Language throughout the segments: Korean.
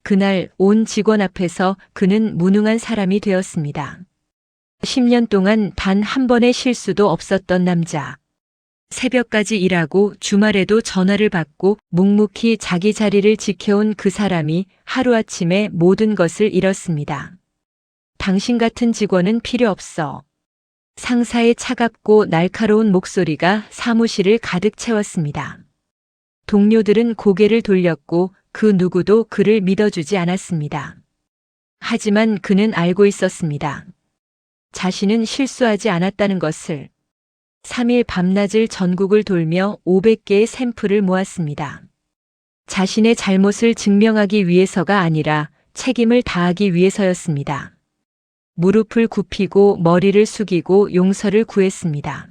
그날 온 직원 앞에서 그는 무능한 사람이 되었습니다. 10년 동안 단 한 번의 실수도 없었던 남자. 새벽까지 일하고 주말에도 전화를 받고 묵묵히 자기 자리를 지켜온 그 사람이 하루아침에 모든 것을 잃었습니다. 당신 같은 직원은 필요 없어. 상사의 차갑고 날카로운 목소리가 사무실을 가득 채웠습니다. 동료들은 고개를 돌렸고 그 누구도 그를 믿어주지 않았습니다. 하지만 그는 알고 있었습니다. 자신은 실수하지 않았다는 것을. 3일 밤낮을 전국을 돌며 500개의 샘플을 모았습니다. 자신의 잘못을 증명하기 위해서가 아니라 책임을 다하기 위해서였습니다. 무릎을 굽히고 머리를 숙이고 용서를 구했습니다.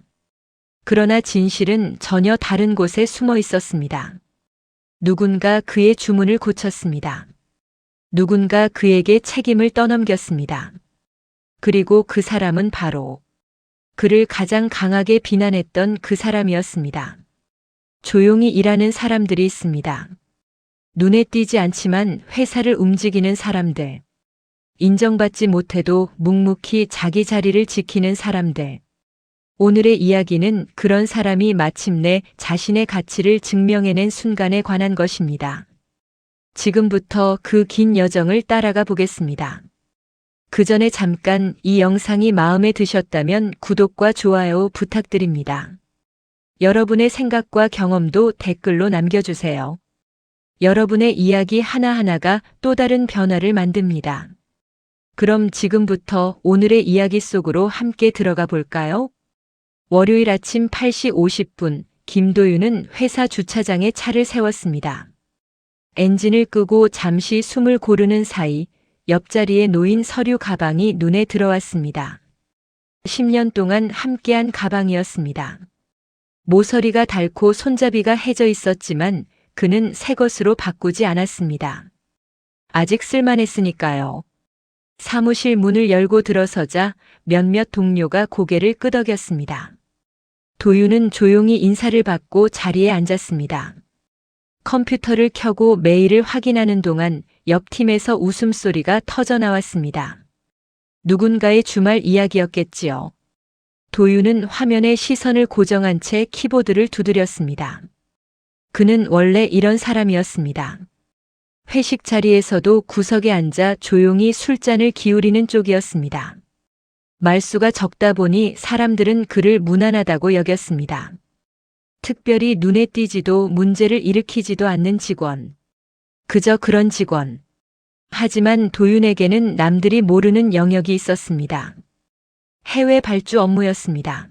그러나 진실은 전혀 다른 곳에 숨어 있었습니다. 누군가 그의 주문을 고쳤습니다. 누군가 그에게 책임을 떠넘겼습니다. 그리고 그 사람은 바로 그를 가장 강하게 비난했던 그 사람이었습니다. 조용히 일하는 사람들이 있습니다. 눈에 띄지 않지만 회사를 움직이는 사람들. 인정받지 못해도 묵묵히 자기 자리를 지키는 사람들. 오늘의 이야기는 그런 사람이 마침내 자신의 가치를 증명해낸 순간에 관한 것입니다. 지금부터 그 긴 여정을 따라가 보겠습니다. 그 전에 잠깐 이 영상이 마음에 드셨다면 구독과 좋아요 부탁드립니다. 여러분의 생각과 경험도 댓글로 남겨주세요. 여러분의 이야기 하나하나가 또 다른 변화를 만듭니다. 그럼 지금부터 오늘의 이야기 속으로 함께 들어가 볼까요? 월요일 아침 8시 50분, 김도윤은 회사 주차장에 차를 세웠습니다. 엔진을 끄고 잠시 숨을 고르는 사이 옆자리에 놓인 서류 가방이 눈에 들어왔습니다. 10년 동안 함께한 가방이었습니다. 모서리가 닳고 손잡이가 해져 있었지만 그는 새 것으로 바꾸지 않았습니다. 아직 쓸만했으니까요. 사무실 문을 열고 들어서자 몇몇 동료가 고개를 끄덕였습니다. 도윤은 조용히 인사를 받고 자리에 앉았습니다. 컴퓨터를 켜고 메일을 확인하는 동안 옆 팀에서 웃음소리가 터져 나왔습니다. 누군가의 주말 이야기였겠지요. 도윤은 화면에 시선을 고정한 채 키보드를 두드렸습니다. 그는 원래 이런 사람이었습니다. 회식 자리에서도 구석에 앉아 조용히 술잔을 기울이는 쪽이었습니다. 말수가 적다 보니 사람들은 그를 무난하다고 여겼습니다. 특별히 눈에 띄지도 문제를 일으키지도 않는 직원. 그저 그런 직원. 하지만 도윤에게는 남들이 모르는 영역이 있었습니다. 해외 발주 업무였습니다.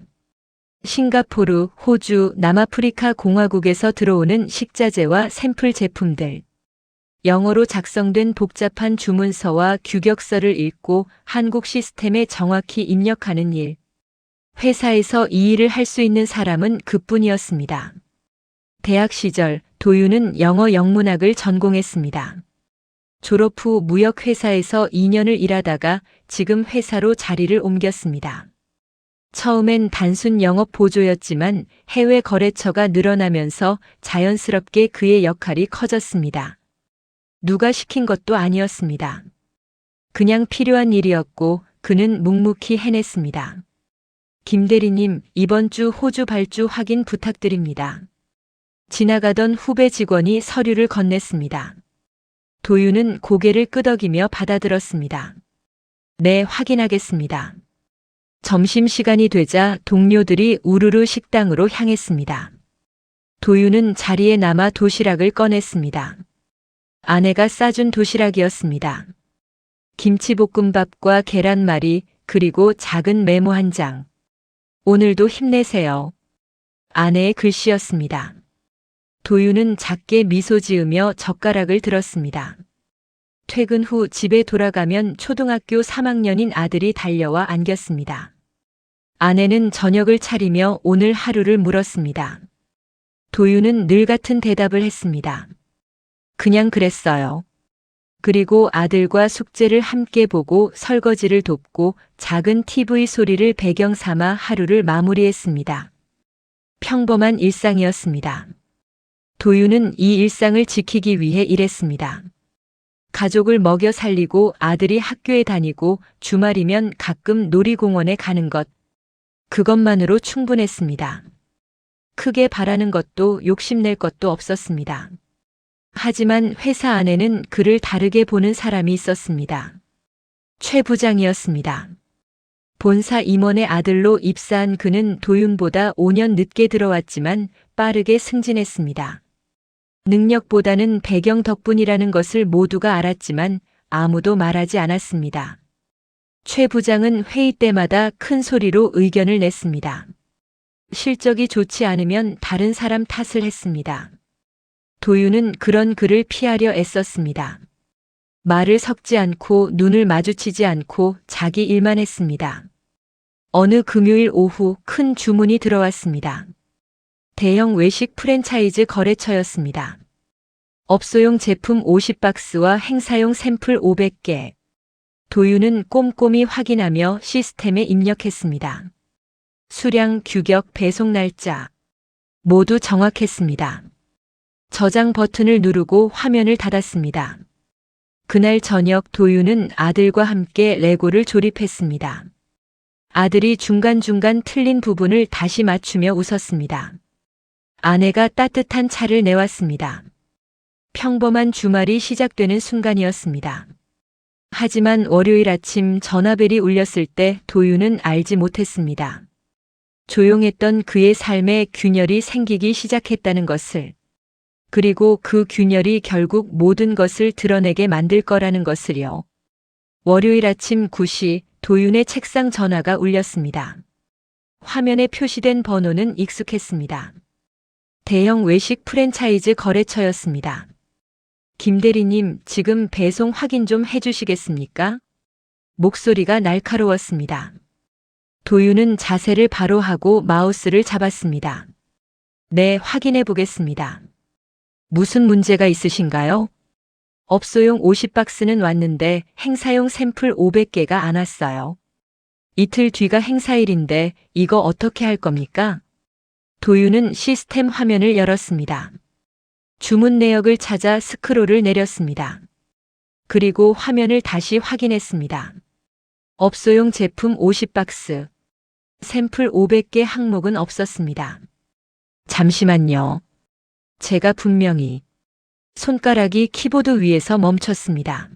싱가포르, 호주, 남아프리카 공화국에서 들어오는 식자재와 샘플 제품들. 영어로 작성된 복잡한 주문서와 규격서를 읽고 한국 시스템에 정확히 입력하는 일. 회사에서 이 일을 할 수 있는 사람은 그뿐이었습니다. 대학 시절 도윤은 영어 영문학을 전공했습니다. 졸업 후 무역회사에서 2년을 일하다가 지금 회사로 자리를 옮겼습니다. 처음엔 단순 영업 보조였지만 해외 거래처가 늘어나면서 자연스럽게 그의 역할이 커졌습니다. 누가 시킨 것도 아니었습니다. 그냥 필요한 일이었고 그는 묵묵히 해냈습니다. 김 대리님, 이번 주 호주 발주 확인 부탁드립니다. 지나가던 후배 직원이 서류를 건넸습니다. 도윤은 고개를 끄덕이며 받아들었습니다. 네, 확인하겠습니다. 점심시간이 되자 동료들이 우르르 식당으로 향했습니다. 도윤은 자리에 남아 도시락을 꺼냈습니다. 아내가 싸준 도시락이었습니다. 김치볶음밥과 계란말이 그리고 작은 메모 한 장. 오늘도 힘내세요. 아내의 글씨였습니다. 도윤은 작게 미소 지으며 젓가락을 들었습니다. 퇴근 후 집에 돌아가면 초등학교 3학년인 아들이 달려와 안겼습니다. 아내는 저녁을 차리며 오늘 하루를 물었습니다. 도윤은 늘 같은 대답을 했습니다. 그냥 그랬어요. 그리고 아들과 숙제를 함께 보고 설거지를 돕고 작은 TV 소리를 배경 삼아 하루를 마무리했습니다. 평범한 일상이었습니다. 도윤은 이 일상을 지키기 위해 일했습니다. 가족을 먹여 살리고 아들이 학교에 다니고 주말이면 가끔 놀이공원에 가는 것. 그것만으로 충분했습니다. 크게 바라는 것도 욕심낼 것도 없었습니다. 하지만 회사 안에는 그를 다르게 보는 사람이 있었습니다. 최 부장이었습니다. 본사 임원의 아들로 입사한 그는 도윤보다 5년 늦게 들어왔지만 빠르게 승진했습니다. 능력보다는 배경 덕분이라는 것을 모두가 알았지만 아무도 말하지 않았습니다. 최 부장은 회의 때마다 큰 소리로 의견을 냈습니다. 실적이 좋지 않으면 다른 사람 탓을 했습니다. 도윤은 그런 그를 피하려 애썼습니다. 말을 섞지 않고 눈을 마주치지 않고 자기 일만 했습니다. 어느 금요일 오후 큰 주문이 들어왔습니다. 대형 외식 프랜차이즈 거래처였습니다. 업소용 제품 50박스와 행사용 샘플 500개. 도윤은 꼼꼼히 확인하며 시스템에 입력했습니다. 수량, 규격, 배송 날짜 모두 정확했습니다. 저장 버튼을 누르고 화면을 닫았습니다. 그날 저녁 도윤은 아들과 함께 레고를 조립했습니다. 아들이 중간중간 틀린 부분을 다시 맞추며 웃었습니다. 아내가 따뜻한 차를 내왔습니다. 평범한 주말이 시작되는 순간이었습니다. 하지만 월요일 아침 전화벨이 울렸을 때 도윤은 알지 못했습니다. 조용했던 그의 삶에 균열이 생기기 시작했다는 것을, 그리고 그 균열이 결국 모든 것을 드러내게 만들 거라는 것을요. 월요일 아침 9시 도윤의 책상 전화가 울렸습니다. 화면에 표시된 번호는 익숙했습니다. 대형 외식 프랜차이즈 거래처였습니다. 김 대리님, 지금 배송 확인 좀 해주시겠습니까? 목소리가 날카로웠습니다. 도윤은 자세를 바로 하고 마우스를 잡았습니다. 네, 확인해 보겠습니다. 무슨 문제가 있으신가요? 업소용 50박스는 왔는데 행사용 샘플 500개가 안 왔어요. 이틀 뒤가 행사일인데 이거 어떻게 할 겁니까? 도윤은 시스템 화면을 열었습니다. 주문 내역을 찾아 스크롤을 내렸습니다. 그리고 화면을 다시 확인했습니다. 업소용 제품 50박스, 샘플 500개 항목은 없었습니다. 잠시만요. 제가 분명히 손가락이 키보드 위에서 멈췄습니다.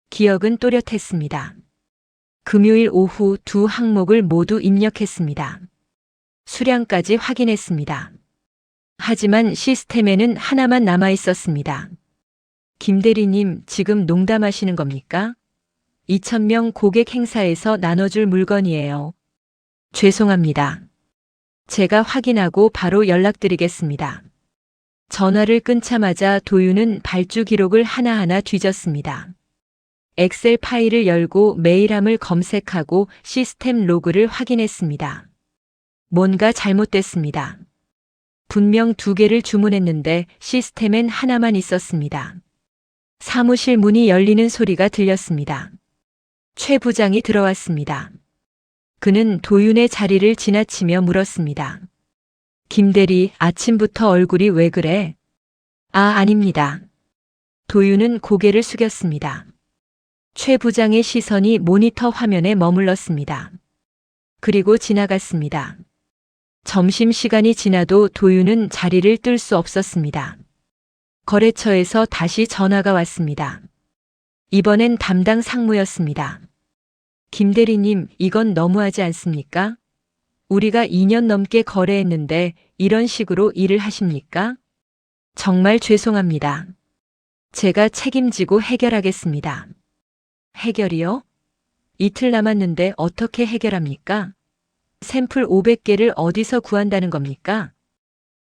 기억은 또렷했습니다. 금요일 오후 두 항목을 모두 입력했습니다. 수량까지 확인했습니다. 하지만 시스템에는 하나만 남아 있었습니다. 김 대리님, 지금 농담하시는 겁니까? 2,000명 고객 행사에서 나눠줄 물건이에요. 죄송합니다. 제가 확인하고 바로 연락드리겠습니다. 전화를 끊자마자 도윤은 발주 기록을 하나하나 뒤졌습니다. 엑셀 파일을 열고 메일함을 검색하고 시스템 로그를 확인했습니다. 뭔가 잘못됐습니다. 분명 2개를 주문했는데 시스템엔 하나만 있었습니다. 사무실 문이 열리는 소리가 들렸습니다. 최 부장이 들어왔습니다. 그는 도윤의 자리를 지나치며 물었습니다. 김 대리, 아침부터 얼굴이 왜 그래? 아닙니다. 도윤은 고개를 숙였습니다. 최 부장의 시선이 모니터 화면에 머물렀습니다. 그리고 지나갔습니다. 점심시간이 지나도 도윤은 자리를 뜰 수 없었습니다. 거래처에서 다시 전화가 왔습니다. 이번엔 담당 상무였습니다. 김 대리님, 이건 너무하지 않습니까? 우리가 2년 넘게 거래했는데 이런 식으로 일을 하십니까? 정말 죄송합니다. 제가 책임지고 해결하겠습니다. 해결이요? 이틀 남았는데 어떻게 해결합니까? 샘플 500개를 어디서 구한다는 겁니까?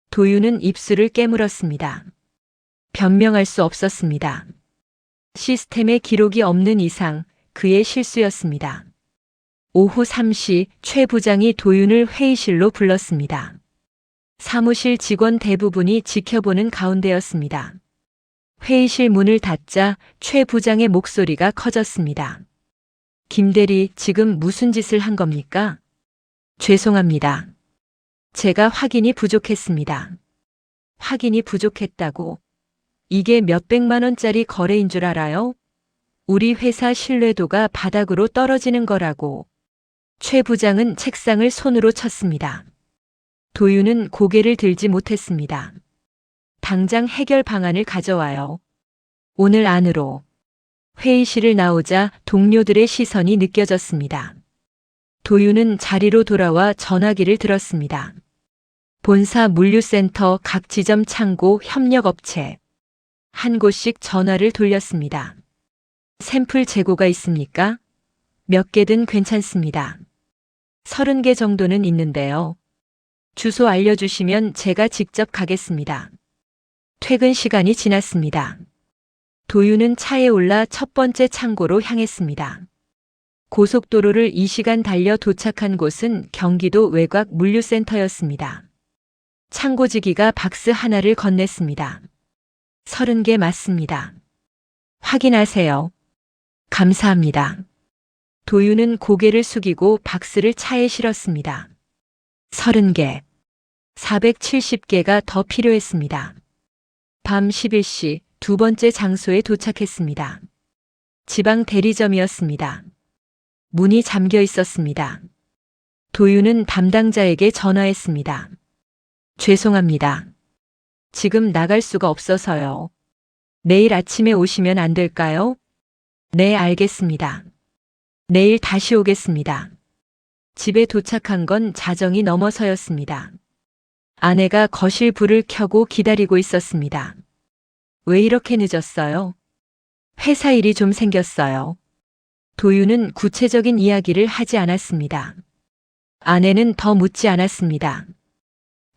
도윤은 입술을 깨물었습니다. 변명할 수 없었습니다. 시스템에 기록이 없는 이상 그의 실수였습니다. 오후 3시 최 부장이 도윤을 회의실로 불렀습니다. 사무실 직원 대부분이 지켜보는 가운데였습니다. 회의실 문을 닫자 최 부장의 목소리가 커졌습니다. 김 대리, 지금 무슨 짓을 한 겁니까? 죄송합니다. 제가 확인이 부족했습니다. 확인이 부족했다고? 이게 몇백만 원짜리 거래인 줄 알아요? 우리 회사 신뢰도가 바닥으로 떨어지는 거라고. 최 부장은 책상을 손으로 쳤습니다. 도윤은 고개를 들지 못했습니다. 당장 해결 방안을 가져와요. 오늘 안으로. 회의실을 나오자 동료들의 시선이 느껴졌습니다. 도윤은 자리로 돌아와 전화기를 들었습니다. 본사 물류센터 각 지점 창고 협력업체. 한 곳씩 전화를 돌렸습니다. 샘플 재고가 있습니까? 몇 개든 괜찮습니다. 30개 정도는 있는데요. 주소 알려주시면 제가 직접 가겠습니다. 퇴근 시간이 지났습니다. 도윤은 차에 올라 첫 번째 창고로 향했습니다. 고속도로를 2시간 달려 도착한 곳은 경기도 외곽 물류센터였습니다. 창고지기가 박스 하나를 건넸습니다. 30개 맞습니다. 확인하세요. 감사합니다. 도윤은 고개를 숙이고 박스를 차에 실었습니다. 30개. 470개가 더 필요했습니다. 밤 11시 두 번째 장소에 도착했습니다. 지방 대리점이었습니다. 문이 잠겨 있었습니다. 도윤은 담당자에게 전화했습니다. 죄송합니다. 지금 나갈 수가 없어서요. 내일 아침에 오시면 안 될까요? 네, 알겠습니다. 내일 다시 오겠습니다. 집에 도착한 건 자정이 넘어서였습니다. 아내가 거실 불을 켜고 기다리고 있었습니다. 왜 이렇게 늦었어요? 회사 일이 좀 생겼어요. 도윤은 구체적인 이야기를 하지 않았습니다. 아내는 더 묻지 않았습니다.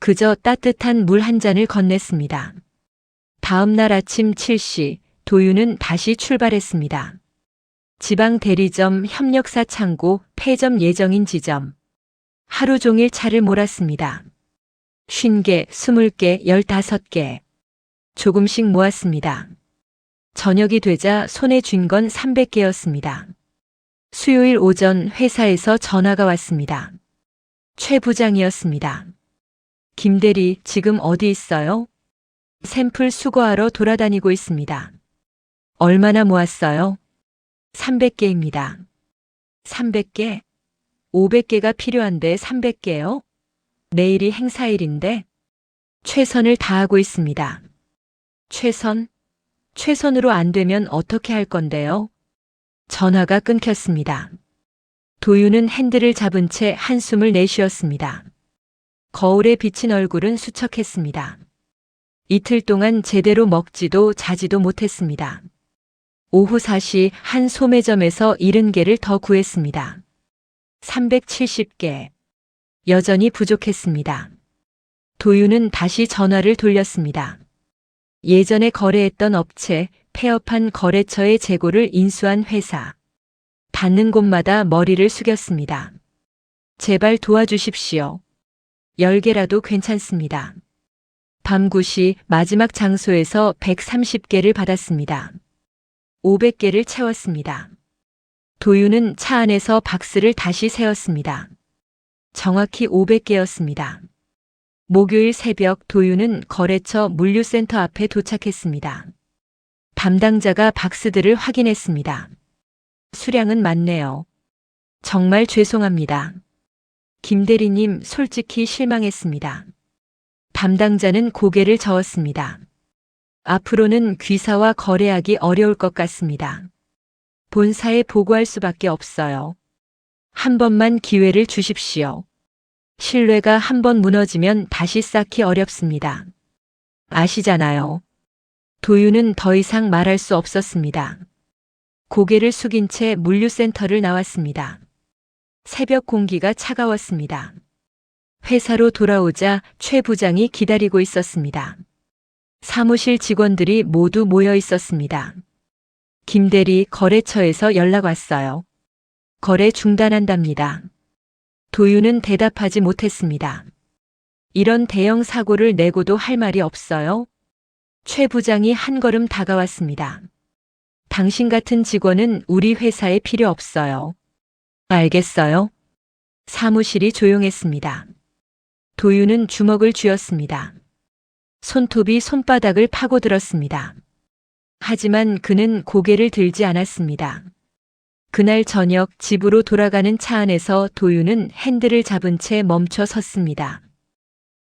그저 따뜻한 물 한 잔을 건넸습니다. 다음 날 아침 7시 도윤은 다시 출발했습니다. 지방 대리점, 협력사 창고, 폐점 예정인 지점. 하루 종일 차를 몰았습니다. 50개, 20개, 15개. 조금씩 모았습니다. 저녁이 되자 손에 쥔 건 300개였습니다. 수요일 오전 회사에서 전화가 왔습니다. 최 부장이었습니다. 김 대리, 지금 어디 있어요? 샘플 수거하러 돌아다니고 있습니다. 얼마나 모았어요? 300개입니다. 300개? 500개가 필요한데 300개요? 내일이 행사일인데? 최선을 다하고 있습니다. 최선? 최선으로 안 되면 어떻게 할 건데요? 전화가 끊겼습니다. 도윤은 핸들을 잡은 채 한숨을 내쉬었습니다. 거울에 비친 얼굴은 수척했습니다. 이틀 동안 제대로 먹지도 자지도 못했습니다. 오후 4시 한 소매점에서 70개를 더 구했습니다. 370개. 여전히 부족했습니다. 도윤은 다시 전화를 돌렸습니다. 예전에 거래했던 업체, 폐업한 거래처의 재고를 인수한 회사. 닿는 곳마다 머리를 숙였습니다. 제발 도와주십시오. 10개라도 괜찮습니다. 밤 9시 마지막 장소에서 130개를 받았습니다. 500개를 채웠습니다. 도윤은 차 안에서 박스를 다시 세었습니다. 정확히 500개였습니다. 목요일 새벽 도윤은 거래처 물류센터 앞에 도착했습니다. 담당자가 박스들을 확인했습니다. 수량은 맞네요. 정말 죄송합니다. 김 대리님, 솔직히 실망했습니다. 담당자는 고개를 저었습니다. 앞으로는 귀사와 거래하기 어려울 것 같습니다. 본사에 보고할 수밖에 없어요. 한 번만 기회를 주십시오. 신뢰가 한 번 무너지면 다시 쌓기 어렵습니다. 아시잖아요. 도윤은 더 이상 말할 수 없었습니다. 고개를 숙인 채 물류센터를 나왔습니다. 새벽 공기가 차가웠습니다. 회사로 돌아오자 최 부장이 기다리고 있었습니다. 사무실 직원들이 모두 모여 있었습니다. 김 대리, 거래처에서 연락 왔어요. 거래 중단한답니다. 도윤은 대답하지 못했습니다. 이런 대형 사고를 내고도 할 말이 없어요? 최 부장이 한 걸음 다가왔습니다. 당신 같은 직원은 우리 회사에 필요 없어요. 알겠어요? 사무실이 조용했습니다. 도윤은 주먹을 쥐었습니다. 손톱이 손바닥을 파고들었습니다. 하지만 그는 고개를 들지 않았습니다. 그날 저녁 집으로 돌아가는 차 안에서 도윤은 핸들을 잡은 채 멈춰 섰습니다.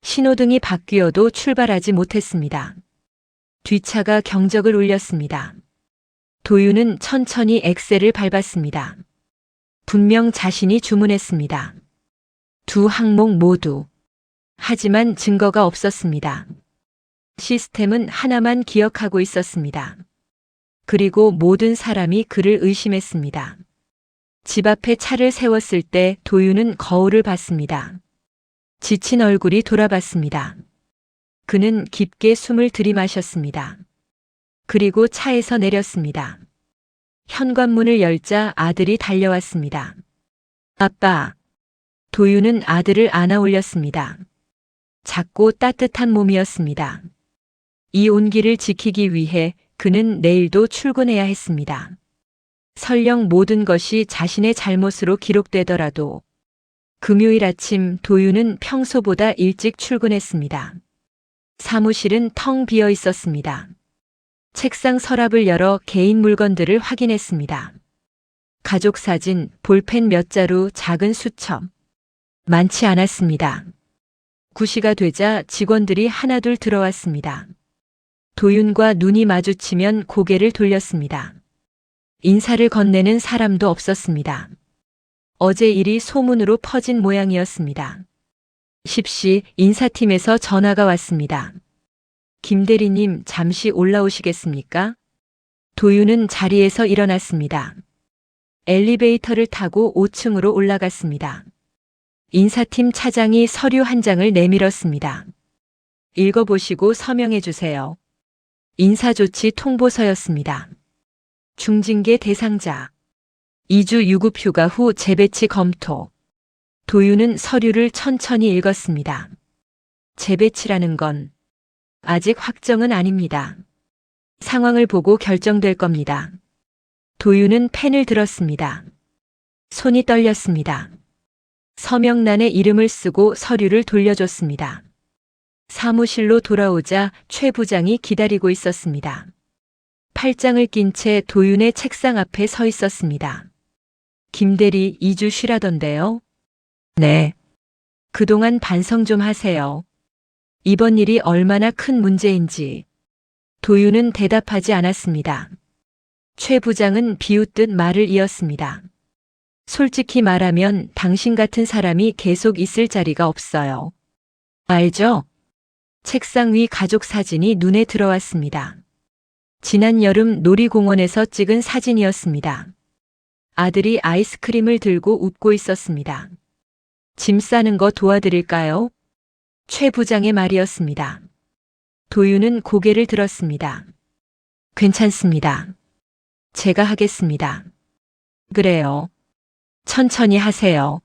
신호등이 바뀌어도 출발하지 못했습니다. 뒷차가 경적을 울렸습니다. 도윤은 천천히 엑셀을 밟았습니다. 분명 자신이 주문했습니다. 두 항목 모두. 하지만 증거가 없었습니다. 시스템은 하나만 기억하고 있었습니다. 그리고 모든 사람이 그를 의심했습니다. 집 앞에 차를 세웠을 때 도윤은 거울을 봤습니다. 지친 얼굴이 돌아봤습니다. 그는 깊게 숨을 들이마셨습니다. 그리고 차에서 내렸습니다. 현관문을 열자 아들이 달려왔습니다. 아빠. 도윤은 아들을 안아 올렸습니다. 작고 따뜻한 몸이었습니다. 이 온기를 지키기 위해 그는 내일도 출근해야 했습니다. 설령 모든 것이 자신의 잘못으로 기록되더라도 금요일 아침 도윤은 평소보다 일찍 출근했습니다. 사무실은 텅 비어 있었습니다. 책상 서랍을 열어 개인 물건들을 확인했습니다. 가족 사진, 볼펜 몇 자루, 작은 수첩. 많지 않았습니다. 9시가 되자 직원들이 하나둘 들어왔습니다. 도윤과 눈이 마주치면 고개를 돌렸습니다. 인사를 건네는 사람도 없었습니다. 어제 일이 소문으로 퍼진 모양이었습니다. 10시 인사팀에서 전화가 왔습니다. 김 대리님 잠시 올라오시겠습니까? 도윤은 자리에서 일어났습니다. 엘리베이터를 타고 5층으로 올라갔습니다. 인사팀 차장이 서류 한 장을 내밀었습니다. 읽어보시고 서명해 주세요. 인사조치 통보서였습니다. 중징계 대상자. 2주 유급휴가 후 재배치 검토. 도윤은 서류를 천천히 읽었습니다. 재배치라는 건 아직 확정은 아닙니다. 상황을 보고 결정될 겁니다. 도윤은 펜을 들었습니다. 손이 떨렸습니다. 서명란에 이름을 쓰고 서류를 돌려줬습니다. 사무실로 돌아오자 최 부장이 기다리고 있었습니다. 팔짱을 낀 채 도윤의 책상 앞에 서 있었습니다. 김 대리 2주 쉬라던데요? 네. 그동안 반성 좀 하세요. 이번 일이 얼마나 큰 문제인지. 도윤은 대답하지 않았습니다. 최 부장은 비웃듯 말을 이었습니다. 솔직히 말하면 당신 같은 사람이 계속 있을 자리가 없어요. 알죠? 책상 위 가족 사진이 눈에 들어왔습니다. 지난 여름 놀이공원에서 찍은 사진이었습니다. 아들이 아이스크림을 들고 웃고 있었습니다. 짐 싸는 거 도와드릴까요? 최 부장의 말이었습니다. 도윤은 고개를 들었습니다. 괜찮습니다. 제가 하겠습니다. 그래요. 천천히 하세요.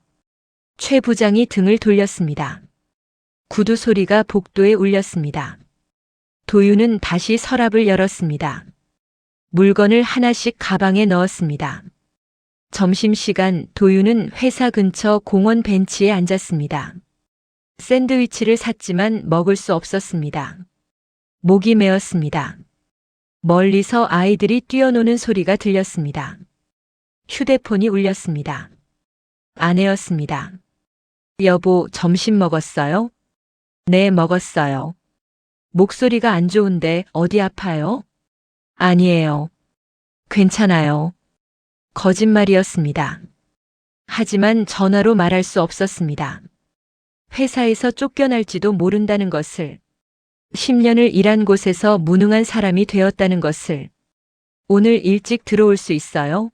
최 부장이 등을 돌렸습니다. 구두 소리가 복도에 울렸습니다. 도윤은 다시 서랍을 열었습니다. 물건을 하나씩 가방에 넣었습니다. 점심시간 도윤은 회사 근처 공원 벤치에 앉았습니다. 샌드위치를 샀지만 먹을 수 없었습니다. 목이 메었습니다. 멀리서 아이들이 뛰어노는 소리가 들렸습니다. 휴대폰이 울렸습니다. 아내였습니다. 여보, 점심 먹었어요? 네, 먹었어요. 목소리가 안 좋은데 어디 아파요? 아니에요. 괜찮아요. 거짓말이었습니다. 하지만 전화로 말할 수 없었습니다. 회사에서 쫓겨날지도 모른다는 것을, 10년을 일한 곳에서 무능한 사람이 되었다는 것을. 오늘 일찍 들어올 수 있어요?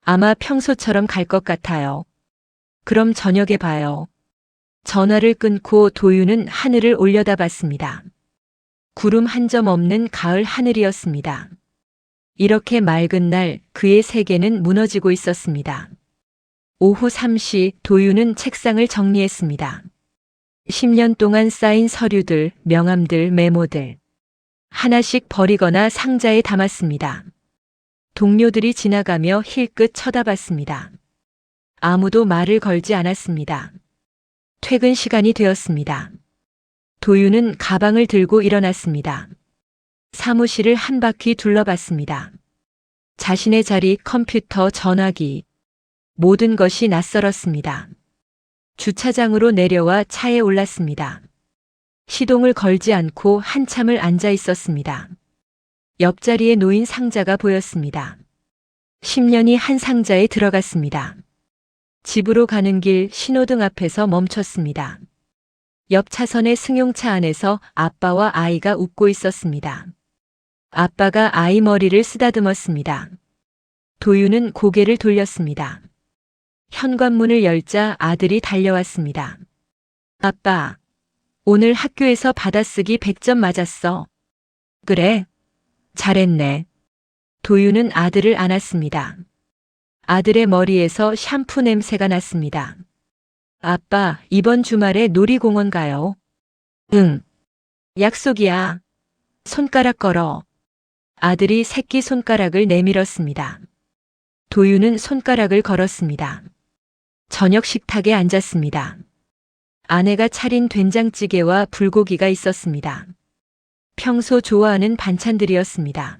아마 평소처럼 갈 것 같아요. 그럼 저녁에 봐요. 전화를 끊고 도윤은 하늘을 올려다봤습니다. 구름 한 점 없는 가을 하늘이었습니다. 이렇게 맑은 날 그의 세계는 무너지고 있었습니다. 오후 3시 도윤은 책상을 정리했습니다. 10년 동안 쌓인 서류들, 명함들, 메모들. 하나씩 버리거나 상자에 담았습니다. 동료들이 지나가며 힐끗 쳐다봤습니다. 아무도 말을 걸지 않았습니다. 퇴근 시간이 되었습니다. 도윤은 가방을 들고 일어났습니다. 사무실을 한 바퀴 둘러봤습니다. 자신의 자리, 컴퓨터, 전화기, 모든 것이 낯설었습니다. 주차장으로 내려와 차에 올랐습니다. 시동을 걸지 않고 한참을 앉아 있었습니다. 옆자리에 놓인 상자가 보였습니다. 10년이 한 상자에 들어갔습니다. 집으로 가는 길 신호등 앞에서 멈췄습니다. 옆 차선의 승용차 안에서 아빠와 아이가 웃고 있었습니다. 아빠가 아이 머리를 쓰다듬었습니다. 도윤은 고개를 돌렸습니다. 현관문을 열자 아들이 달려왔습니다. 아빠, 오늘 학교에서 받아쓰기 100점 맞았어. 그래? 잘했네. 도윤은 아들을 안았습니다. 아들의 머리에서 샴푸 냄새가 났습니다. 아빠, 이번 주말에 놀이공원 가요. 응. 약속이야. 손가락 걸어. 아들이 새끼 손가락을 내밀었습니다. 도윤은 손가락을 걸었습니다. 저녁 식탁에 앉았습니다. 아내가 차린 된장찌개와 불고기가 있었습니다. 평소 좋아하는 반찬들이었습니다.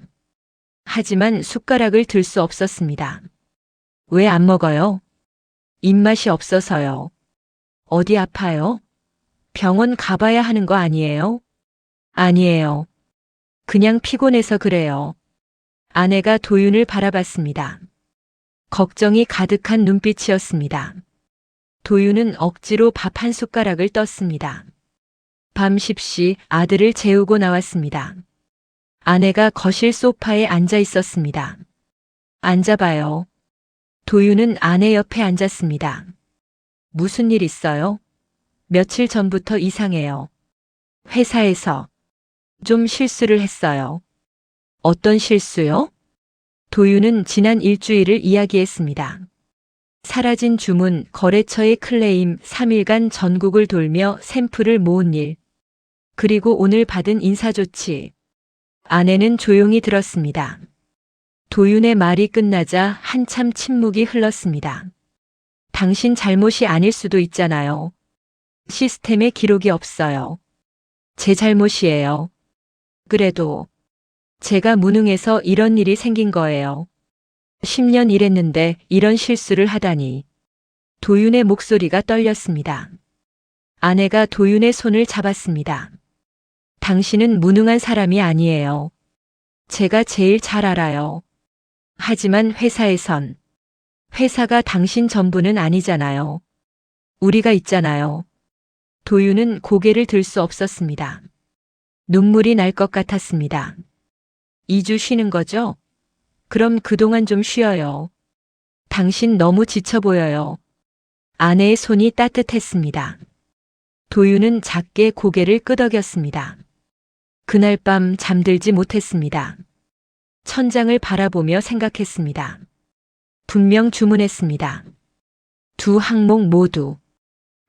하지만 숟가락을 들 수 없었습니다. 왜 안 먹어요? 입맛이 없어서요. 어디 아파요? 병원 가봐야 하는 거 아니에요? 아니에요. 그냥 피곤해서 그래요. 아내가 도윤을 바라봤습니다. 걱정이 가득한 눈빛이었습니다. 도윤은 억지로 밥 한 숟가락을 떴습니다. 밤 10시 아들을 재우고 나왔습니다. 아내가 거실 소파에 앉아 있었습니다. 앉아봐요. 도윤은 아내 옆에 앉았습니다. 무슨 일 있어요? 며칠 전부터 이상해요. 회사에서 좀 실수를 했어요. 어떤 실수요? 도윤은 지난 일주일을 이야기했습니다. 사라진 주문, 거래처의 클레임, 3일간 전국을 돌며 샘플을 모은 일, 그리고 오늘 받은 인사조치. 아내는 조용히 들었습니다. 도윤의 말이 끝나자 한참 침묵이 흘렀습니다. 당신 잘못이 아닐 수도 있잖아요. 시스템에 기록이 없어요. 제 잘못이에요. 그래도 제가 무능해서 이런 일이 생긴 거예요. 10년 일했는데 이런 실수를 하다니. 도윤의 목소리가 떨렸습니다. 아내가 도윤의 손을 잡았습니다. 당신은 무능한 사람이 아니에요. 제가 제일 잘 알아요. 하지만 회사가 당신 전부는 아니잖아요. 우리가 있잖아요. 도윤은 고개를 들 수 없었습니다. 눈물이 날 것 같았습니다. 2주 쉬는 거죠? 그럼 그동안 좀 쉬어요. 당신 너무 지쳐 보여요. 아내의 손이 따뜻했습니다. 도윤은 작게 고개를 끄덕였습니다. 그날 밤 잠들지 못했습니다. 천장을 바라보며 생각했습니다. 분명 주문했습니다. 두 항목 모두.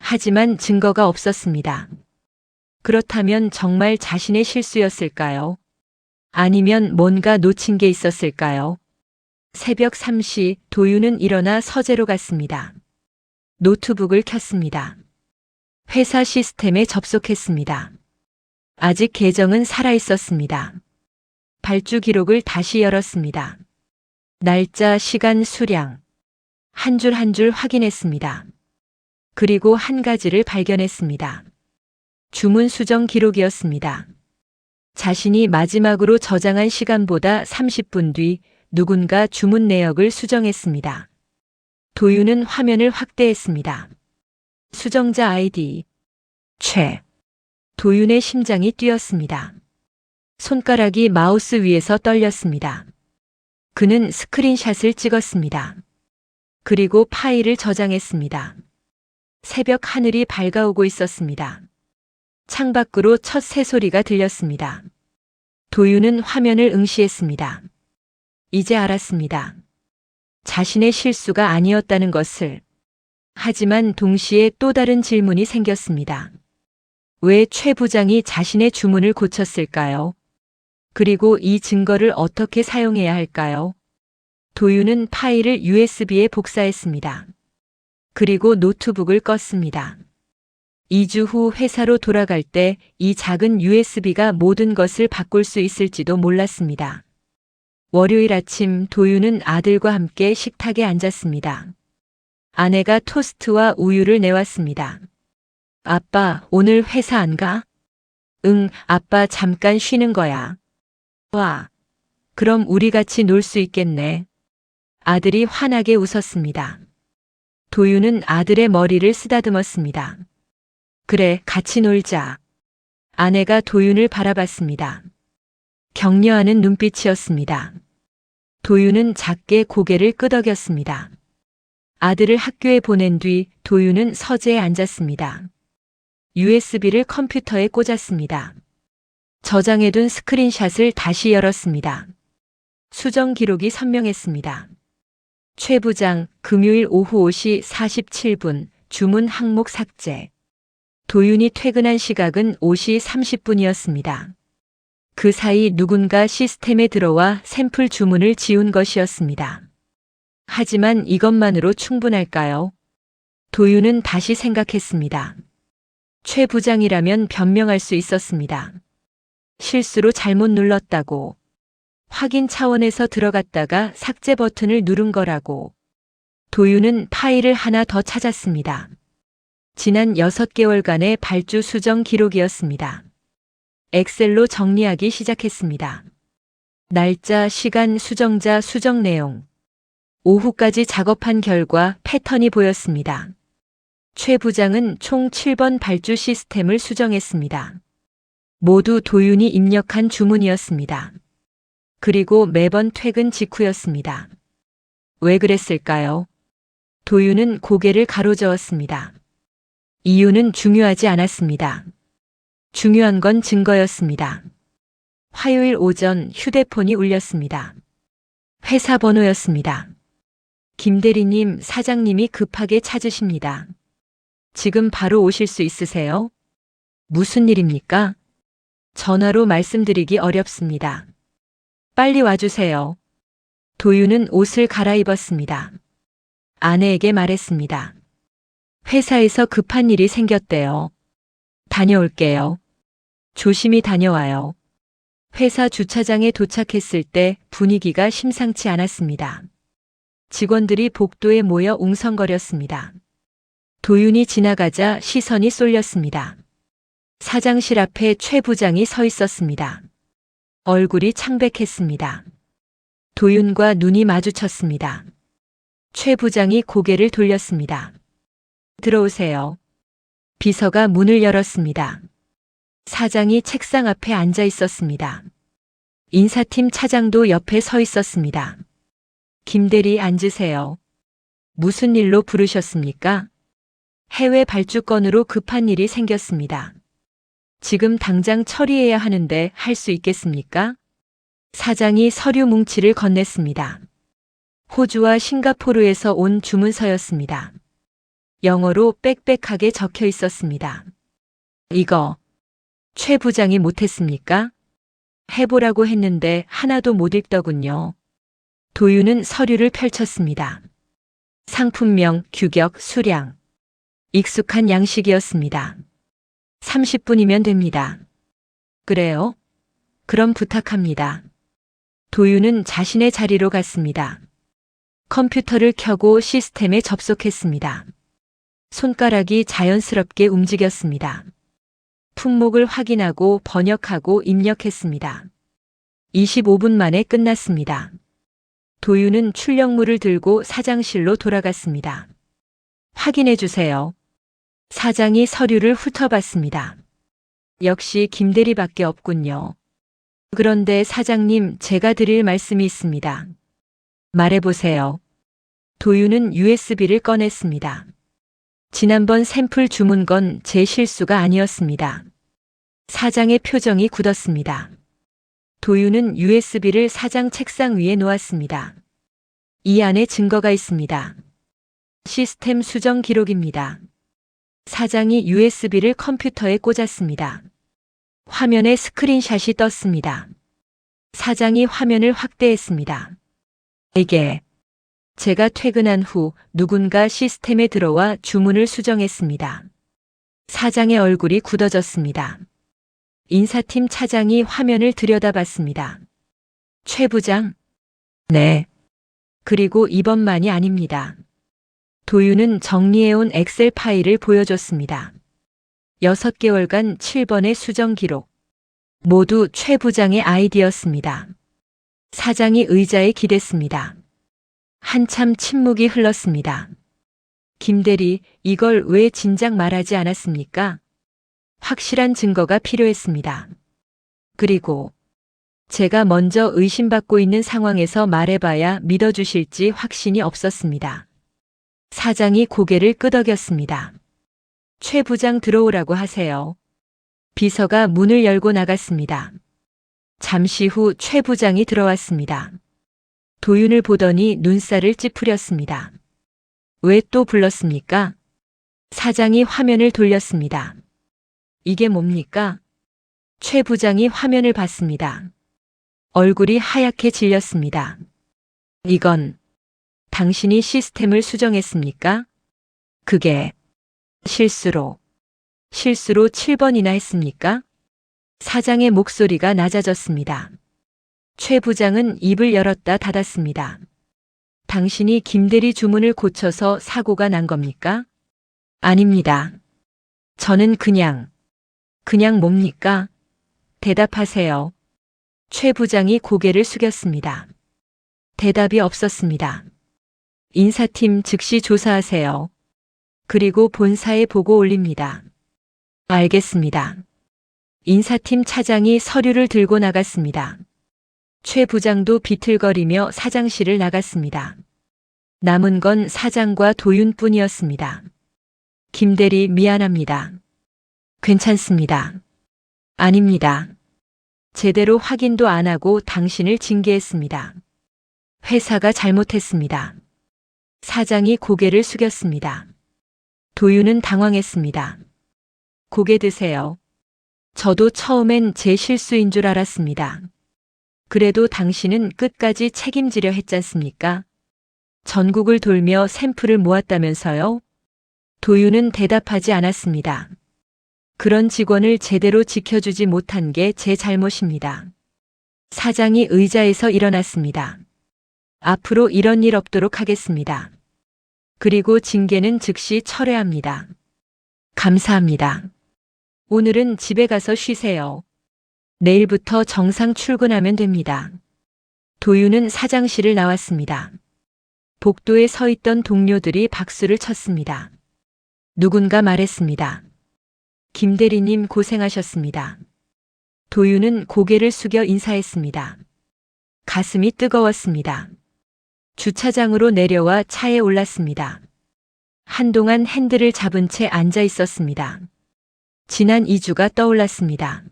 하지만 증거가 없었습니다. 그렇다면 정말 자신의 실수였을까요? 아니면 뭔가 놓친 게 있었을까요? 새벽 3시 도윤은 일어나 서재로 갔습니다. 노트북을 켰습니다. 회사 시스템에 접속했습니다. 아직 계정은 살아있었습니다. 발주 기록을 다시 열었습니다. 날짜, 시간, 수량. 한 줄 한 줄 확인했습니다. 그리고 한 가지를 발견했습니다. 주문 수정 기록이었습니다. 자신이 마지막으로 저장한 시간보다 30분 뒤 누군가 주문 내역을 수정했습니다. 도윤은 화면을 확대했습니다. 수정자 아이디 최. 도윤의 심장이 뛰었습니다. 손가락이 마우스 위에서 떨렸습니다. 그는 스크린샷을 찍었습니다. 그리고 파일을 저장했습니다. 새벽 하늘이 밝아오고 있었습니다. 창밖으로 첫 새소리가 들렸습니다. 도윤은 화면을 응시했습니다. 이제 알았습니다. 자신의 실수가 아니었다는 것을. 하지만 동시에 또 다른 질문이 생겼습니다. 왜 최 부장이 자신의 주문을 고쳤을까요? 그리고 이 증거를 어떻게 사용해야 할까요? 도윤은 파일을 USB에 복사했습니다. 그리고 노트북을 껐습니다. 2주 후 회사로 돌아갈 때 이 작은 USB가 모든 것을 바꿀 수 있을지도 몰랐습니다. 월요일 아침 도윤은 아들과 함께 식탁에 앉았습니다. 아내가 토스트와 우유를 내왔습니다. 아빠, 오늘 회사 안 가? 응, 아빠 잠깐 쉬는 거야. 와, 그럼 우리 같이 놀 수 있겠네. 아들이 환하게 웃었습니다. 도윤은 아들의 머리를 쓰다듬었습니다. 그래, 같이 놀자. 아내가 도윤을 바라봤습니다. 격려하는 눈빛이었습니다. 도윤은 작게 고개를 끄덕였습니다. 아들을 학교에 보낸 뒤 도윤은 서재에 앉았습니다. USB를 컴퓨터에 꽂았습니다. 저장해둔 스크린샷을 다시 열었습니다. 수정 기록이 선명했습니다. 최 부장, 금요일 오후 5시 47분, 주문 항목 삭제. 도윤이 퇴근한 시각은 5시 30분이었습니다. 그 사이 누군가 시스템에 들어와 샘플 주문을 지운 것이었습니다. 하지만 이것만으로 충분할까요? 도윤은 다시 생각했습니다. 최 부장이라면 변명할 수 있었습니다. 실수로 잘못 눌렀다고. 확인 차원에서 들어갔다가 삭제 버튼을 누른 거라고. 도윤은 파일을 하나 더 찾았습니다. 지난 6개월간의 발주 수정 기록이었습니다. 엑셀로 정리하기 시작했습니다. 날짜, 시간, 수정자, 수정 내용. 오후까지 작업한 결과 패턴이 보였습니다. 최 부장은 총 7번 발주 시스템을 수정했습니다. 모두 도윤이 입력한 주문이었습니다. 그리고 매번 퇴근 직후였습니다. 왜 그랬을까요? 도윤은 고개를 가로저었습니다. 이유는 중요하지 않았습니다. 중요한 건 증거였습니다. 화요일 오전 휴대폰이 울렸습니다. 회사 번호였습니다. 김 대리님, 사장님이 급하게 찾으십니다. 지금 바로 오실 수 있으세요? 무슨 일입니까? 전화로 말씀드리기 어렵습니다. 빨리 와주세요. 도윤은 옷을 갈아입었습니다. 아내에게 말했습니다. 회사에서 급한 일이 생겼대요. 다녀올게요. 조심히 다녀와요. 회사 주차장에 도착했을 때 분위기가 심상치 않았습니다. 직원들이 복도에 모여 웅성거렸습니다. 도윤이 지나가자 시선이 쏠렸습니다. 사장실 앞에 최 부장이 서 있었습니다. 얼굴이 창백했습니다. 도윤과 눈이 마주쳤습니다. 최 부장이 고개를 돌렸습니다. 들어오세요. 비서가 문을 열었습니다. 사장이 책상 앞에 앉아 있었습니다. 인사팀 차장도 옆에 서 있었습니다. 김 대리 앉으세요. 무슨 일로 부르셨습니까? 해외 발주 건으로 급한 일이 생겼습니다. 지금 당장 처리해야 하는데 할 수 있겠습니까? 사장이 서류 뭉치를 건넸습니다. 호주와 싱가포르에서 온 주문서였습니다. 영어로 빽빽하게 적혀 있었습니다. 이거 최 부장이 못했습니까? 해보라고 했는데 하나도 못 읽더군요. 도윤은 서류를 펼쳤습니다. 상품명, 규격, 수량. 익숙한 양식이었습니다. 30분이면 됩니다. 그래요? 그럼 부탁합니다. 도윤은 자신의 자리로 갔습니다. 컴퓨터를 켜고 시스템에 접속했습니다. 손가락이 자연스럽게 움직였습니다. 품목을 확인하고 번역하고 입력했습니다. 25분 만에 끝났습니다. 도윤은 출력물을 들고 사장실로 돌아갔습니다. 확인해 주세요. 사장이 서류를 훑어봤습니다. 역시 김 대리밖에 없군요. 그런데 사장님, 제가 드릴 말씀이 있습니다. 말해보세요. 도윤은 USB를 꺼냈습니다. 지난번 샘플 주문 건 제 실수가 아니었습니다. 사장의 표정이 굳었습니다. 도윤은 USB를 사장 책상 위에 놓았습니다. 이 안에 증거가 있습니다. 시스템 수정 기록입니다. 사장이 USB를 컴퓨터에 꽂았습니다. 화면에 스크린샷이 떴습니다. 사장이 화면을 확대했습니다. 이게 제가 퇴근한 후 누군가 시스템에 들어와 주문을 수정했습니다. 사장의 얼굴이 굳어졌습니다. 인사팀 차장이 화면을 들여다봤습니다. 최 부장? 네. 그리고 이번만이 아닙니다. 도윤은 정리해온 엑셀 파일을 보여줬습니다. 6개월간 7번의 수정 기록. 모두 최 부장의 아이디어였습니다. 사장이 의자에 기댔습니다. 한참 침묵이 흘렀습니다. 김 대리, 이걸 왜 진작 말하지 않았습니까? 확실한 증거가 필요했습니다. 그리고 제가 먼저 의심받고 있는 상황에서 말해봐야 믿어주실지 확신이 없었습니다. 사장이 고개를 끄덕였습니다. 최 부장 들어오라고 하세요. 비서가 문을 열고 나갔습니다. 잠시 후 최 부장이 들어왔습니다. 도윤을 보더니 눈살을 찌푸렸습니다. 왜 또 불렀습니까? 사장이 화면을 돌렸습니다. 이게 뭡니까? 최 부장이 화면을 봤습니다. 얼굴이 하얗게 질렸습니다. 이건 당신이 시스템을 수정했습니까? 그게 실수로 7번이나 했습니까? 사장의 목소리가 낮아졌습니다. 최 부장은 입을 열었다 닫았습니다. 당신이 김대리 주문을 고쳐서 사고가 난 겁니까? 아닙니다. 저는 그냥 뭡니까? 대답하세요. 최 부장이 고개를 숙였습니다. 대답이 없었습니다. 인사팀 즉시 조사하세요. 그리고 본사에 보고 올립니다. 알겠습니다. 인사팀 차장이 서류를 들고 나갔습니다. 최 부장도 비틀거리며 사장실을 나갔습니다. 남은 건 사장과 도윤뿐이었습니다. 김 대리 미안합니다. 괜찮습니다. 아닙니다. 제대로 확인도 안 하고 당신을 징계했습니다. 회사가 잘못했습니다. 사장이 고개를 숙였습니다. 도윤은 당황했습니다. 고개 드세요. 저도 처음엔 제 실수인 줄 알았습니다. 그래도 당신은 끝까지 책임지려 했잖습니까? 전국을 돌며 샘플을 모았다면서요? 도윤은 대답하지 않았습니다. 그런 직원을 제대로 지켜주지 못한 게 제 잘못입니다. 사장이 의자에서 일어났습니다. 앞으로 이런 일 없도록 하겠습니다. 그리고 징계는 즉시 철회합니다. 감사합니다. 오늘은 집에 가서 쉬세요. 내일부터 정상 출근하면 됩니다. 도윤은 사장실을 나왔습니다. 복도에 서 있던 동료들이 박수를 쳤습니다. 누군가 말했습니다. 김 대리님 고생하셨습니다. 도윤은 고개를 숙여 인사했습니다. 가슴이 뜨거웠습니다. 주차장으로 내려와 차에 올랐습니다. 한동안 핸들을 잡은 채 앉아 있었습니다. 지난 2주가 떠올랐습니다.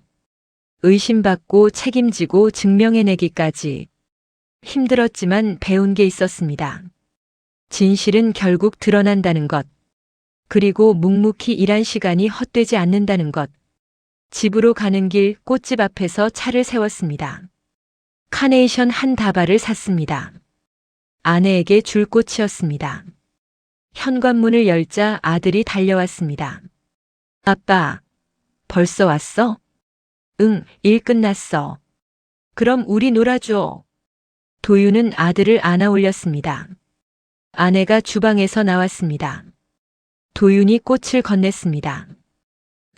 의심받고 책임지고 증명해내기까지 힘들었지만 배운 게 있었습니다. 진실은 결국 드러난다는 것. 그리고 묵묵히 일한 시간이 헛되지 않는다는 것. 집으로 가는 길 꽃집 앞에서 차를 세웠습니다. 카네이션 한 다발을 샀습니다. 아내에게 줄 꽃이었습니다. 현관문을 열자 아들이 달려왔습니다. 아빠, 벌써 왔어? 응, 일 끝났어. 그럼 우리 놀아줘. 도윤은 아들을 안아 올렸습니다. 아내가 주방에서 나왔습니다. 도윤이 꽃을 건넸습니다.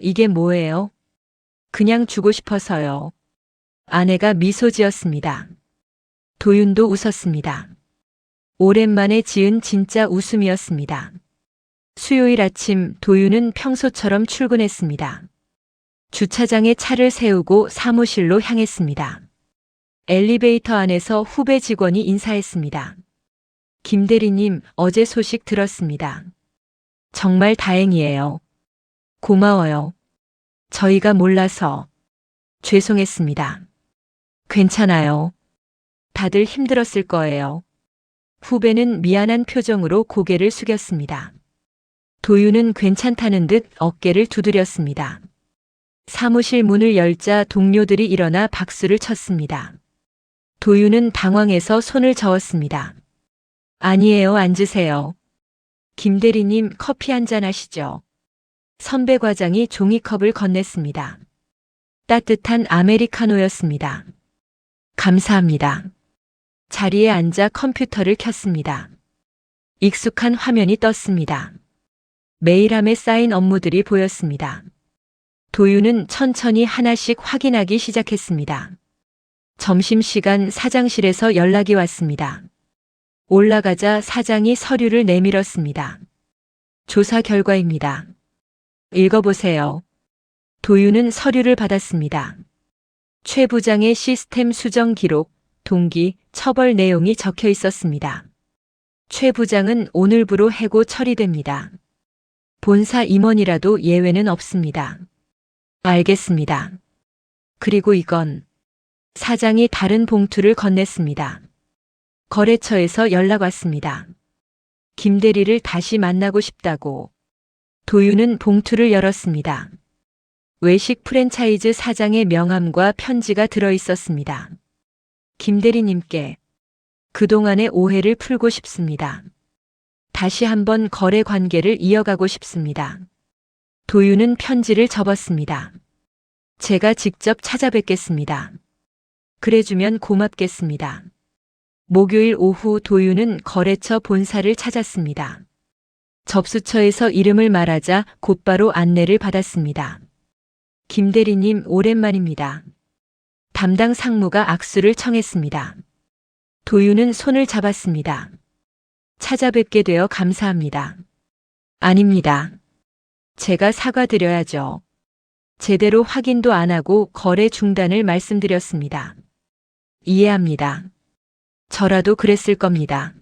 이게 뭐예요? 그냥 주고 싶어서요. 아내가 미소 지었습니다. 도윤도 웃었습니다. 오랜만에 지은 진짜 웃음이었습니다. 수요일 아침 도윤은 평소처럼 출근했습니다. 주차장에 차를 세우고 사무실로 향했습니다. 엘리베이터 안에서 후배 직원이 인사했습니다. 김 대리님, 어제 소식 들었습니다. 정말 다행이에요. 고마워요. 저희가 몰라서 죄송했습니다. 괜찮아요. 다들 힘들었을 거예요. 후배는 미안한 표정으로 고개를 숙였습니다. 도윤은 괜찮다는 듯 어깨를 두드렸습니다. 사무실 문을 열자 동료들이 일어나 박수를 쳤습니다. 도윤은 당황해서 손을 저었습니다. 아니에요, 앉으세요. 김 대리님 커피 한잔 하시죠. 선배 과장이 종이컵을 건넸습니다. 따뜻한 아메리카노였습니다. 감사합니다. 자리에 앉아 컴퓨터를 켰습니다. 익숙한 화면이 떴습니다. 메일함에 쌓인 업무들이 보였습니다. 도윤은 천천히 하나씩 확인하기 시작했습니다. 점심시간 사장실에서 연락이 왔습니다. 올라가자 사장이 서류를 내밀었습니다. 조사 결과입니다. 읽어보세요. 도윤은 서류를 받았습니다. 최 부장의 시스템 수정 기록, 동기, 처벌 내용이 적혀 있었습니다. 최 부장은 오늘부로 해고 처리됩니다. 본사 임원이라도 예외는 없습니다. 알겠습니다. 그리고 이건 사장이 다른 봉투를 건넸습니다. 거래처에서 연락 왔습니다. 김 대리를 다시 만나고 싶다고. 도윤은 봉투를 열었습니다. 외식 프랜차이즈 사장의 명함과 편지가 들어 있었습니다. 김 대리님께 그동안의 오해를 풀고 싶습니다. 다시 한번 거래 관계를 이어가고 싶습니다. 도윤은 편지를 접었습니다. 제가 직접 찾아뵙겠습니다. 그래주면 고맙겠습니다. 목요일 오후 도윤은 거래처 본사를 찾았습니다. 접수처에서 이름을 말하자 곧바로 안내를 받았습니다. 김 대리님 오랜만입니다. 담당 상무가 악수를 청했습니다. 도윤은 손을 잡았습니다. 찾아뵙게 되어 감사합니다. 아닙니다. 제가 사과드려야죠. 제대로 확인도 안 하고 거래 중단을 말씀드렸습니다. 이해합니다. 저라도 그랬을 겁니다.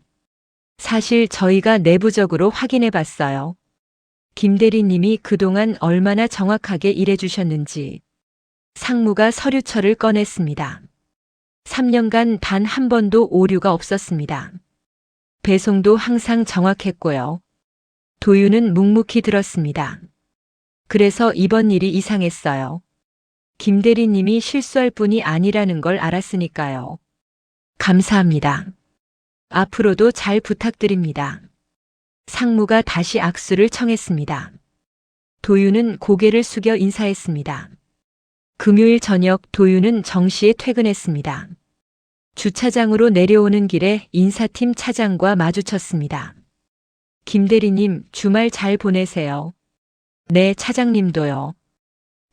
사실 저희가 내부적으로 확인해 봤어요. 김 대리님이 그동안 얼마나 정확하게 일해 주셨는지. 상무가 서류철을 꺼냈습니다. 3년간 단 한 번도 오류가 없었습니다. 배송도 항상 정확했고요. 도윤은 묵묵히 들었습니다. 그래서 이번 일이 이상했어요. 김 대리님이 실수할 뿐이 아니라는 걸 알았으니까요. 감사합니다. 앞으로도 잘 부탁드립니다. 상무가 다시 악수를 청했습니다. 도윤은 고개를 숙여 인사했습니다. 금요일 저녁 도윤은 정시에 퇴근했습니다. 주차장으로 내려오는 길에 인사팀 차장과 마주쳤습니다. 김 대리님 주말 잘 보내세요. 네, 차장님도요.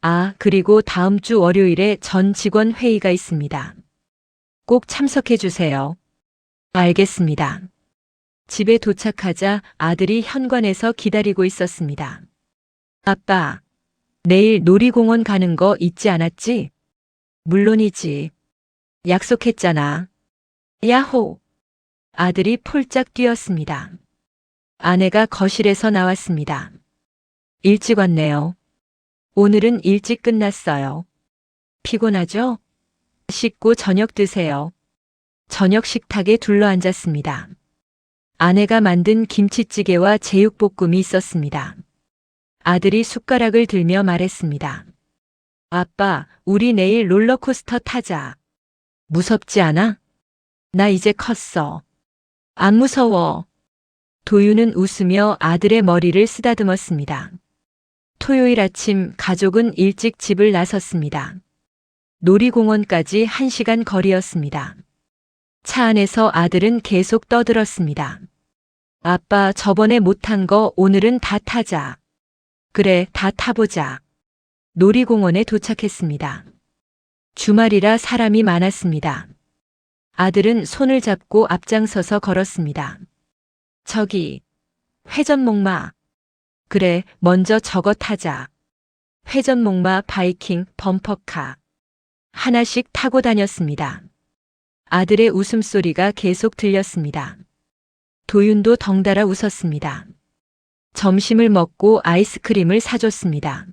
아, 그리고 다음 주 월요일에 전 직원 회의가 있습니다. 꼭 참석해 주세요. 알겠습니다. 집에 도착하자 아들이 현관에서 기다리고 있었습니다. 아빠, 내일 놀이공원 가는 거 잊지 않았지? 물론이지. 약속했잖아. 야호! 아들이 폴짝 뛰었습니다. 아내가 거실에서 나왔습니다. 일찍 왔네요. 오늘은 일찍 끝났어요. 피곤하죠? 씻고 저녁 드세요. 저녁 식탁에 둘러앉았습니다. 아내가 만든 김치찌개와 제육볶음이 있었습니다. 아들이 숟가락을 들며 말했습니다. 아빠, 우리 내일 롤러코스터 타자. 무섭지 않아? 나 이제 컸어. 안 무서워. 도윤은 웃으며 아들의 머리를 쓰다듬었습니다. 토요일 아침 가족은 일찍 집을 나섰습니다. 놀이공원까지 1시간 거리였습니다. 차 안에서 아들은 계속 떠들었습니다. 아빠, 저번에 못한 거 오늘은 다 타자. 그래, 다 타보자. 놀이공원에 도착했습니다. 주말이라 사람이 많았습니다. 아들은 손을 잡고 앞장서서 걸었습니다. 저기, 회전목마. 그래, 먼저 저거 타자. 회전목마, 바이킹, 범퍼카. 하나씩 타고 다녔습니다. 아들의 웃음소리가 계속 들렸습니다. 도윤도 덩달아 웃었습니다. 점심을 먹고 아이스크림을 사줬습니다.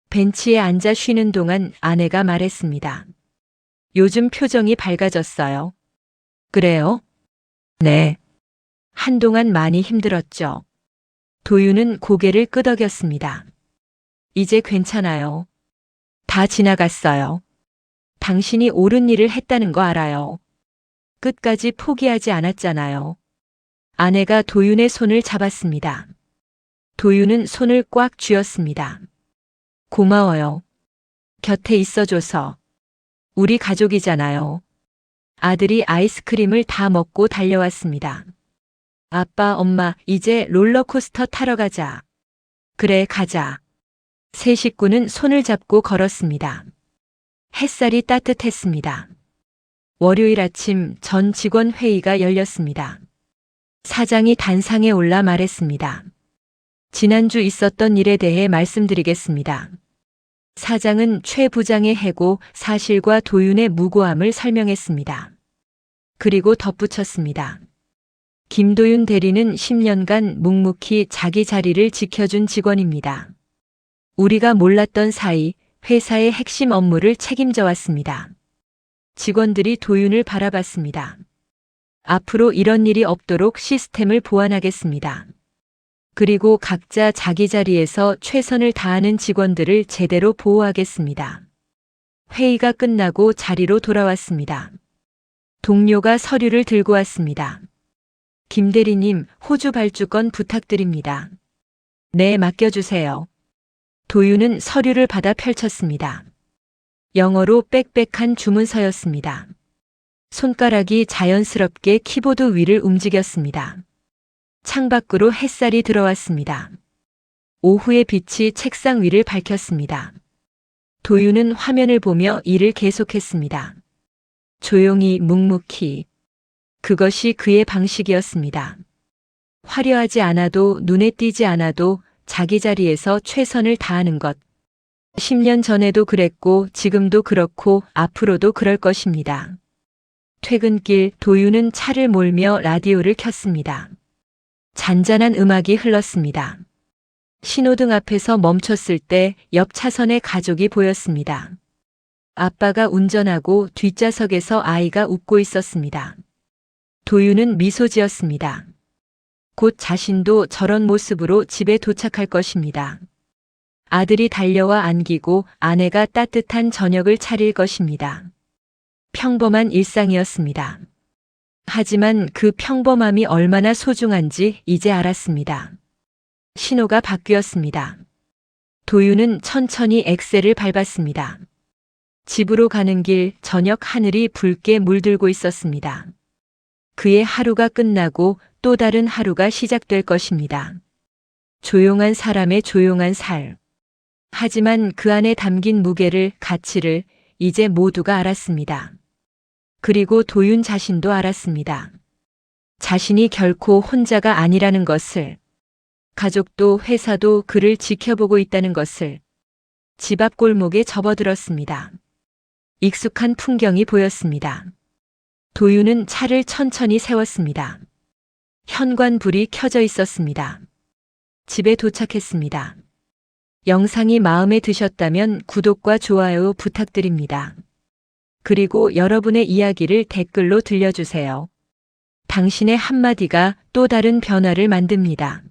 벤치에 앉아 쉬는 동안 아내가 말했습니다. 요즘 표정이 밝아졌어요. 그래요? 네. 한동안 많이 힘들었죠. 도윤은 고개를 끄덕였습니다. 이제 괜찮아요. 다 지나갔어요. 당신이 옳은 일을 했다는 거 알아요. 끝까지 포기하지 않았잖아요. 아내가 도윤의 손을 잡았습니다. 도윤은 손을 꽉 쥐었습니다. 고마워요. 곁에 있어줘서. 우리 가족이잖아요. 아들이 아이스크림을 다 먹고 달려왔습니다. 아빠, 엄마, 이제 롤러코스터 타러 가자. 그래, 가자. 세 식구는 손을 잡고 걸었습니다. 햇살이 따뜻했습니다. 월요일 아침 전 직원 회의가 열렸습니다. 사장이 단상에 올라 말했습니다. 지난주 있었던 일에 대해 말씀드리겠습니다. 사장은 최 부장의 해고 사실과 도윤의 무고함을 설명했습니다. 그리고 덧붙였습니다. 김도윤 대리는 10년간 묵묵히 자기 자리를 지켜준 직원입니다. 우리가 몰랐던 사이 회사의 핵심 업무를 책임져 왔습니다. 직원들이 도윤을 바라봤습니다. 앞으로 이런 일이 없도록 시스템을 보완하겠습니다. 그리고 각자 자기 자리에서 최선을 다하는 직원들을 제대로 보호하겠습니다. 회의가 끝나고 자리로 돌아왔습니다. 동료가 서류를 들고 왔습니다. 김 대리님, 호주 발주권 부탁드립니다. 네, 맡겨주세요. 도윤은 서류를 받아 펼쳤습니다. 영어로 빽빽한 주문서였습니다. 손가락이 자연스럽게 키보드 위를 움직였습니다. 창밖으로 햇살이 들어왔습니다. 오후의 빛이 책상 위를 밝혔습니다. 도윤은 화면을 보며 일을 계속했습니다. 조용히 묵묵히. 그것이 그의 방식이었습니다. 화려하지 않아도 눈에 띄지 않아도 자기 자리에서 최선을 다하는 것. 10년 전에도 그랬고 지금도 그렇고 앞으로도 그럴 것입니다. 퇴근길 도윤은 차를 몰며 라디오를 켰습니다. 잔잔한 음악이 흘렀습니다. 신호등 앞에서 멈췄을 때 옆 차선에 가족이 보였습니다. 아빠가 운전하고 뒷좌석에서 아이가 웃고 있었습니다. 도윤은 미소 지었습니다. 곧 자신도 저런 모습으로 집에 도착할 것입니다. 아들이 달려와 안기고 아내가 따뜻한 저녁을 차릴 것입니다. 평범한 일상이었습니다. 하지만 그 평범함이 얼마나 소중한지 이제 알았습니다. 신호가 바뀌었습니다. 도윤은 천천히 엑셀을 밟았습니다. 집으로 가는 길 저녁 하늘이 붉게 물들고 있었습니다. 그의 하루가 끝나고 또 다른 하루가 시작될 것입니다. 조용한 사람의 조용한 삶. 하지만 그 안에 담긴 무게를, 가치를 이제 모두가 알았습니다. 그리고 도윤 자신도 알았습니다. 자신이 결코 혼자가 아니라는 것을, 가족도 회사도 그를 지켜보고 있다는 것을. 집 앞 골목에 접어들었습니다. 익숙한 풍경이 보였습니다. 도윤은 차를 천천히 세웠습니다. 현관불이 켜져 있었습니다. 집에 도착했습니다. 영상이 마음에 드셨다면 구독과 좋아요 부탁드립니다. 그리고 여러분의 이야기를 댓글로 들려주세요. 당신의 한마디가 또 다른 변화를 만듭니다.